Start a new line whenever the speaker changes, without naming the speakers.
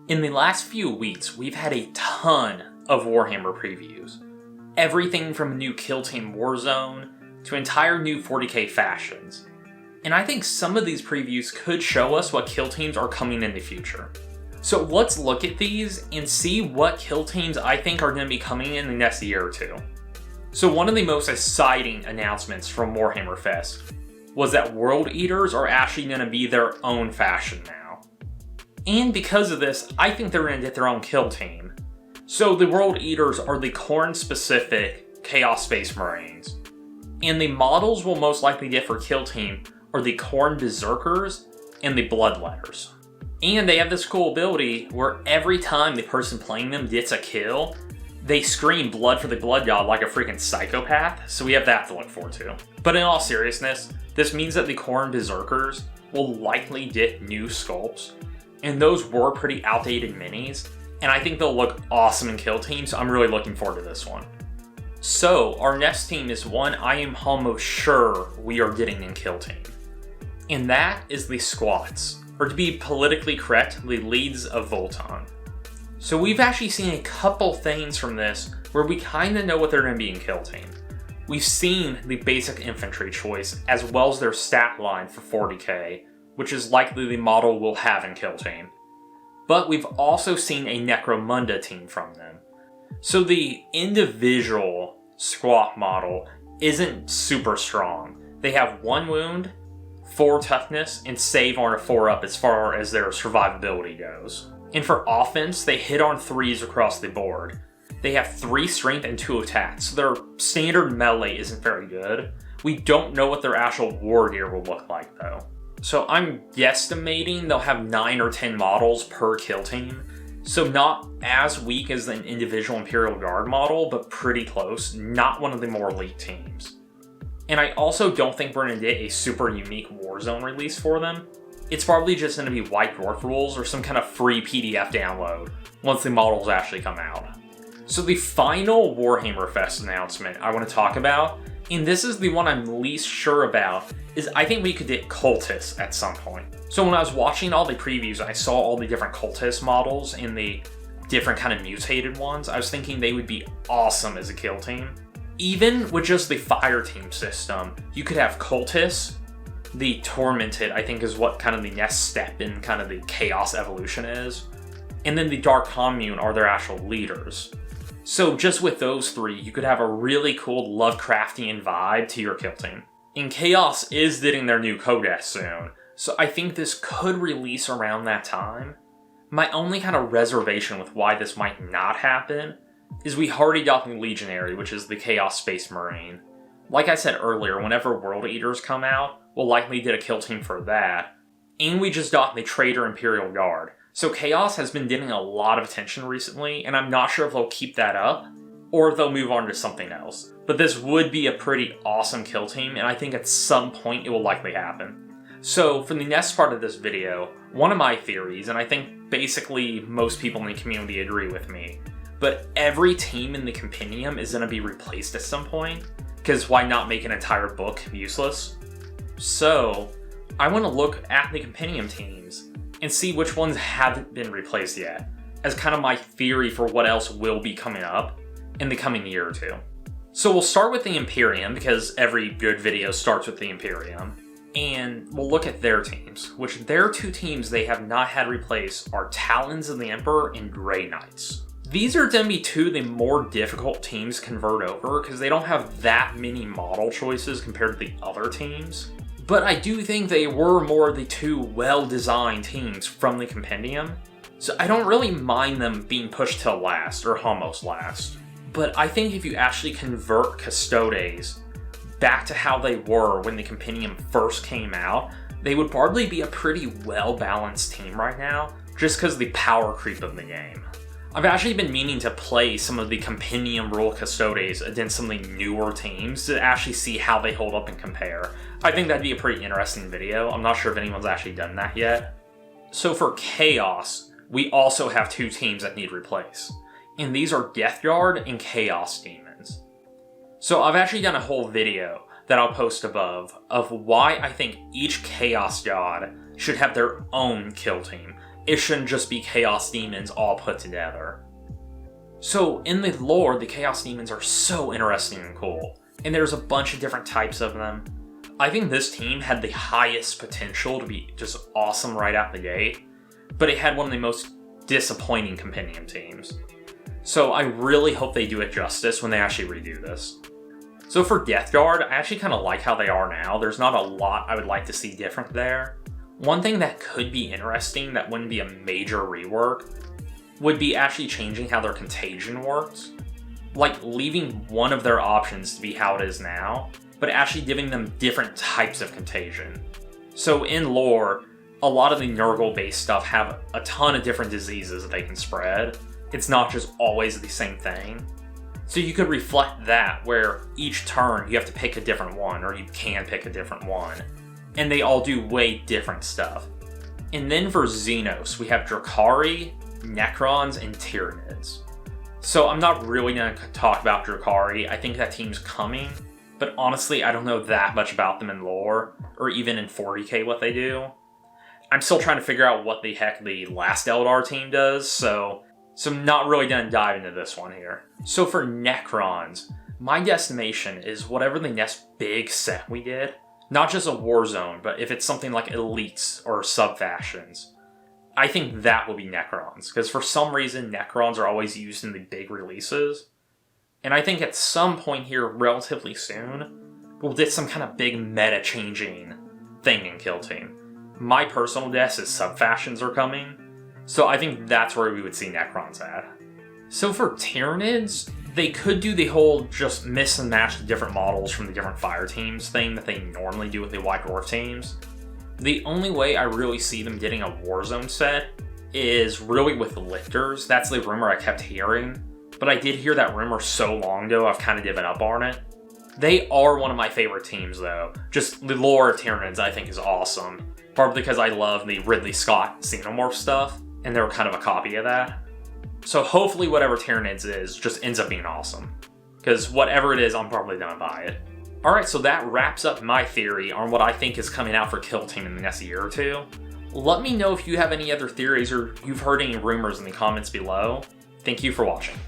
In the last few weeks, we've had a ton of Warhammer previews. Everything from a new Kill Team Warzone to entire new 40k factions. And I think some of these previews could show us what kill teams are coming in the future. So let's look at these and see what kill teams I think are going to be coming in the next year or two. So one of the most exciting announcements from Warhammer Fest was that World Eaters are actually going to be their own faction now. And because of this, I think they're going to get their own kill team. So the World Eaters are the Khorne-specific Chaos Space Marines. And the models we'll most likely get for kill team are the Khorne Berserkers and the Bloodletters. And they have this cool ability where every time the person playing them gets a kill, they scream blood for the blood god like a freaking psychopath, so we have that to look forward to. But in all seriousness, this means that the Khorne Berserkers will likely get new sculpts, and those were pretty outdated minis, and I think they'll look awesome in kill team, so I'm really looking forward to this one. So, our next team is one I am almost sure we are getting in kill team. And that is the Squats, or to be politically correct, the Leads of Voltan. So we've actually seen a couple things from this where we kinda know what they're gonna be in kill team. We've seen the basic infantry choice as well as their stat line for 40k, which is likely the model we'll have in kill team. But we've also seen a Necromunda team from them. So the individual squat model isn't super strong. They have 1 wound, 4 toughness, and save on a 4-up as far as their survivability goes. And for offense, they hit on 3s across the board. They have 3 strength and 2 attacks, so their standard melee isn't very good. We don't know what their actual war gear will look like though. So I'm guesstimating they'll have 9 or 10 models per kill team. So not as weak as an individual Imperial Guard model, but pretty close, not one of the more elite teams. And I also don't think we're going to get a super unique Warzone release for them. It's probably just going to be White Dwarf rules or some kind of free PDF download once the models actually come out. So the final Warhammer Fest announcement I want to talk about, and this is the one I'm least sure about, is I think we could get Cultists at some point. So when I was watching all the previews, I saw all the different Cultist models and the different kind of mutated ones. I was thinking they would be awesome as a kill team. Even with just the fire team system, you could have Cultists. The Tormented, I think, is what kind of the next step in kind of the Chaos evolution is. And then the Dark Commune are their actual leaders. So just with those 3, you could have a really cool Lovecraftian vibe to your kill team. And Chaos is getting their new Codex soon, so I think this could release around that time. My only kind of reservation with why this might not happen is we already got the Legionary, which is the Chaos Space Marine. Like I said earlier, whenever World Eaters come out, we'll likely get a kill team for that. And we just got the Traitor Imperial Guard. So Chaos has been getting a lot of attention recently, and I'm not sure if they'll keep that up, or if they'll move on to something else. But this would be a pretty awesome kill team, and I think at some point it will likely happen. So for the next part of this video, one of my theories, and I think basically most people in the community agree with me, but every team in the compendium is going to be replaced at some point, because why not make an entire book useless? So I want to look at the compendium teams and see which ones haven't been replaced yet, as kind of my theory for what else will be coming up in the coming year or two. So we'll start with the Imperium, because every good video starts with the Imperium, and we'll look at their teams, which their 2 teams they have not had replaced are Talons of the Emperor and Grey Knights. These are going to be 2 of the more difficult teams to convert over, because they don't have that many model choices compared to the other teams. But I do think they were more of the 2 well-designed teams from the compendium, so I don't really mind them being pushed till last, or almost last. But I think if you actually convert Custodes back to how they were when the compendium first came out, they would probably be a pretty well-balanced team right now, just because of the power creep of the game. I've actually been meaning to play some of the compendium rule Custodes against some of the newer teams to actually see how they hold up and compare. I think that'd be a pretty interesting video. I'm not sure if anyone's actually done that yet. So for Chaos, we also have 2 teams that need replaced. And these are Death Guard and Chaos Demons. So I've actually done a whole video that I'll post above of why I think each Chaos God should have their own kill team, it shouldn't just be Chaos Demons all put together. So in the lore, the Chaos Demons are so interesting and cool, and there's a bunch of different types of them. I think this team had the highest potential to be just awesome right out the gate, but it had one of the most disappointing compendium teams. So I really hope they do it justice when they actually redo this. So for Death Guard, I actually kind of like how they are now. There's not a lot I would like to see different there. One thing that could be interesting that wouldn't be a major rework would be actually changing how their contagion works. Like leaving one of their options to be how it is now, but actually giving them different types of contagion. So in lore, a lot of the Nurgle-based stuff have a ton of different diseases that they can spread. It's not just always the same thing. So you could reflect that, where each turn you have to pick a different one, or you can pick a different one. And they all do way different stuff. And then for Xenos, we have Drukhari, Necrons, and Tyranids. So I'm not really going to talk about Drukhari. I think that team's coming, but honestly, I don't know that much about them in lore, or even in 40k what they do. I'm still trying to figure out what the heck the last Eldar team does, so I'm not really going to dive into this one here. So for Necrons, my guesstimation is whatever the next big set we get, not just a Warzone, but if it's something like Elites or Sub-Factions, I think that will be Necrons, because for some reason Necrons are always used in the big releases, and I think at some point here, relatively soon, we'll get some kind of big meta-changing thing in Kill Team. My personal guess is Sub-Factions are coming, so I think that's where we would see Necrons at. So for Tyranids, they could do the whole just mix and match the different models from the different fire teams thing that they normally do with the White Dwarf teams. The only way I really see them getting a Warzone set is really with Lictors. That's the rumor I kept hearing, but I did hear that rumor so long ago I've kind of given up on it. They are one of my favorite teams though. Just the lore of Tyranids I think is awesome. Partly because I love the Ridley Scott Xenomorph stuff, and they're kind of a copy of that. So hopefully whatever Tyranids is just ends up being awesome. Because whatever it is, I'm probably going to buy it. Alright, so that wraps up my theory on what I think is coming out for Kill Team in the next year or two. Let me know if you have any other theories or you've heard any rumors in the comments below. Thank you for watching.